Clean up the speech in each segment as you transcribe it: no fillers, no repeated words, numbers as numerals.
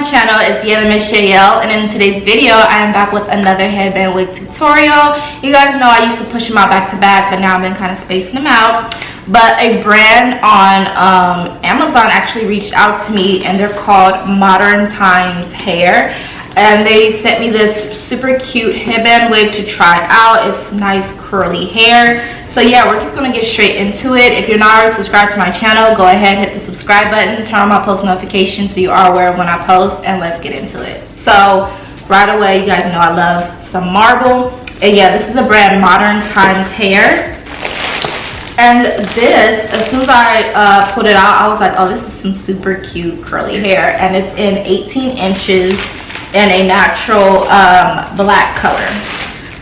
channel, it's Yale, and in today's video I am back with another headband wig tutorial. You guys know I used to push them out back to back, but now I've been kind of spacing them out. But a brand on Amazon actually reached out to me, and they're called Modern Times Hair, and they sent me this super cute headband wig to try out. It's nice curly hair. So yeah, we're just gonna get straight into it. If you're not already subscribed to my channel, go ahead, hit the subscribe button, turn on my post notifications so you are aware of when I post, and let's get into it. So right away, you guys know I love some marble, and yeah, this is the brand Modern Times Hair. And this, as soon as I pulled it out, I was like, oh, this is some super cute curly hair, and it's in 18 inches in a natural black color.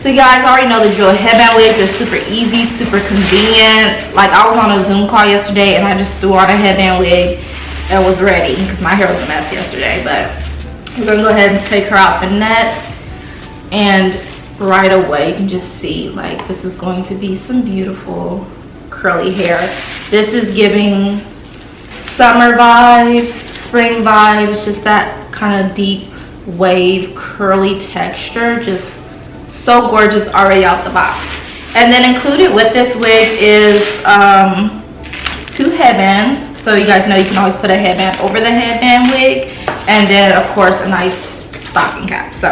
So you guys already know the drill. Headband wigs are super easy, super convenient. Like, I was on a Zoom call yesterday and I just threw on a headband wig and was ready because my hair was a mess yesterday. But we're gonna go ahead and take her out the net, and right away you can just see, like, this is going to be some beautiful curly hair. This is giving summer vibes, spring vibes, just that kind of deep wave curly texture. Just so gorgeous already out the box. And then included with this wig is 2 headbands. So you guys know you can always put a headband over the headband wig, and then of course a nice stocking cap. So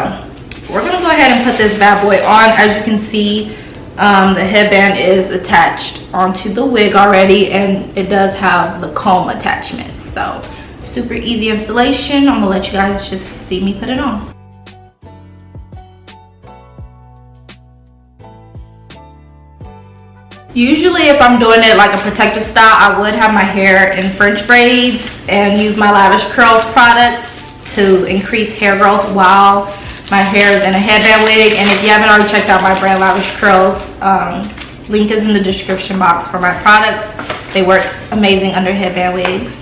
we're gonna go ahead and put this bad boy on. As you can see, the headband is attached onto the wig already, and it does have the comb attachment. So super easy installation. I'm gonna let you guys just see me put it on. Usually if I'm doing it like a protective style, I would have my hair in French braids and use my Lavish Curls products to increase hair growth while my hair is in a headband wig. And if you haven't already checked out my brand Lavish Curls, link is in the description box for my products. They work amazing under headband wigs.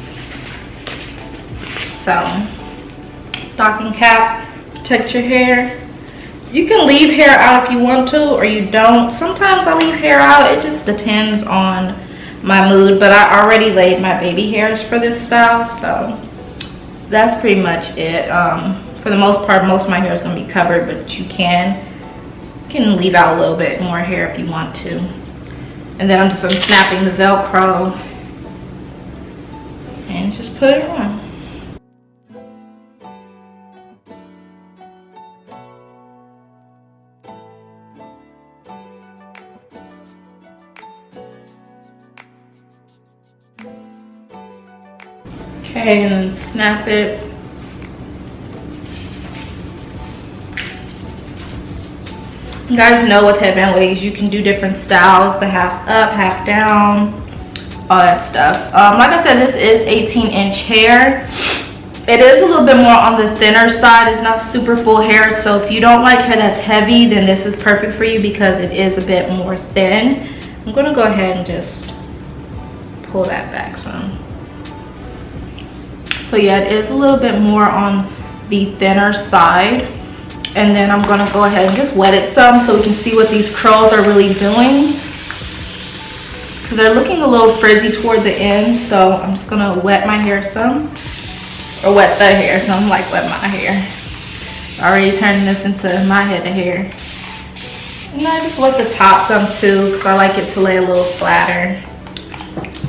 So, stocking cap, protect your hair. You can leave hair out if you want to, or you don't. Sometimes I leave hair out. It just depends on my mood. But I already laid my baby hairs for this style, so that's pretty much it. For the most part, most of my hair is going to be covered, but you can leave out a little bit more hair if you want to. And then I'm just unsnapping the Velcro and just put it on. Okay, and then snap it. You guys know with headband wigs you can do different styles, the half up, half down, all that stuff. Like I said, this is 18-inch hair. It is a little bit more on the thinner side. It's not super full hair, so if you don't like hair that's heavy, then this is perfect for you because it is a bit more thin. I'm going to go ahead and just pull that back some. So yeah, it is a little bit more on the thinner side. And then I'm gonna go ahead and just wet it some so we can see what these curls are really doing. Because they're looking a little frizzy toward the end, so I'm just gonna wet my hair some. Or wet the hair, so I'm like wet my hair. Already turning this into my head of hair. And I just wet the top some too, because I like it to lay a little flatter.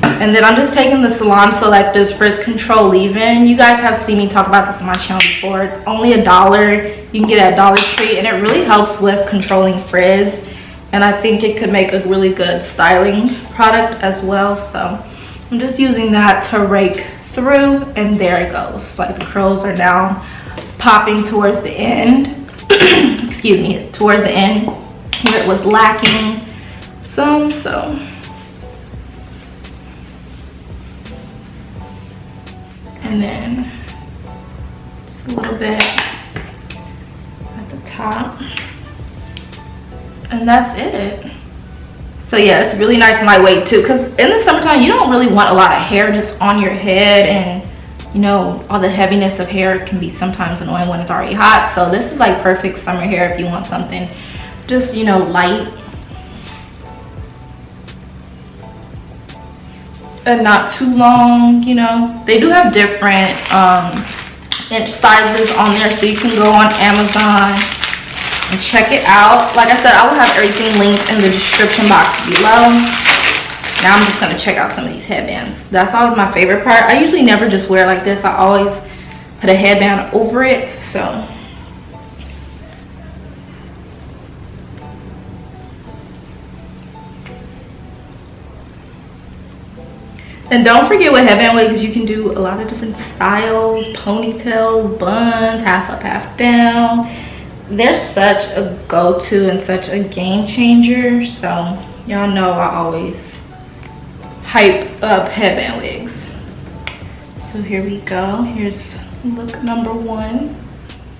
And then I'm just taking the Salon Selecta's Frizz Control Leave-In. You guys have seen me talk about this on my channel before. It's only $1. You can get it at Dollar Tree, and it really helps with controlling frizz. And I think it could make a really good styling product as well. So I'm just using that to rake through, and there it goes. Like, the curls are now popping towards the end. Excuse me, towards the end where it was lacking some. So and then just a little bit at the top, and that's it. So yeah, it's really nice and lightweight too, because in the summertime you don't really want a lot of hair just on your head, and you know, all the heaviness of hair can be sometimes annoying when it's already hot. So this is like perfect summer hair if you want something just, you know, light and not too long. You know, they do have different inch sizes on there, so you can go on Amazon and check it out. Like I said, I will have everything linked in the description box below. Now I'm just gonna check out some of these headbands. That's always my favorite part. I usually never just wear it like this. I always put a headband over it. So and don't forget, with headband wigs you can do a lot of different styles: ponytails, buns, half up, half down. They're such a go-to and such a game changer. So y'all know I always hype up headband wigs. So here we go. Here's look number 1.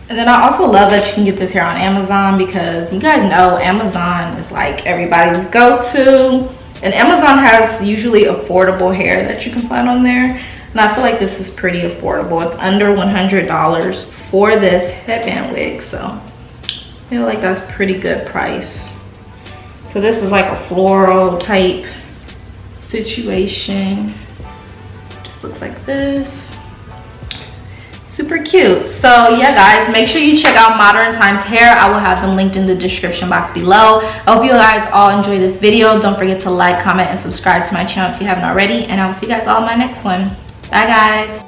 And then I also love that you can get this here on Amazon, because you guys know Amazon is like everybody's go-to. And Amazon has usually affordable hair that you can find on there. And I feel like this is pretty affordable. It's under $100 for this headband wig. So I feel like that's pretty good price. So this is like a floral type situation. Just looks like this. Super cute. So yeah guys, make sure you check out Modern Times Hair. I will have them linked in the description box below. I hope you guys all enjoy this video. Don't forget to like, comment, and subscribe to my channel if you haven't already, and I will see you guys all in my next one. Bye guys.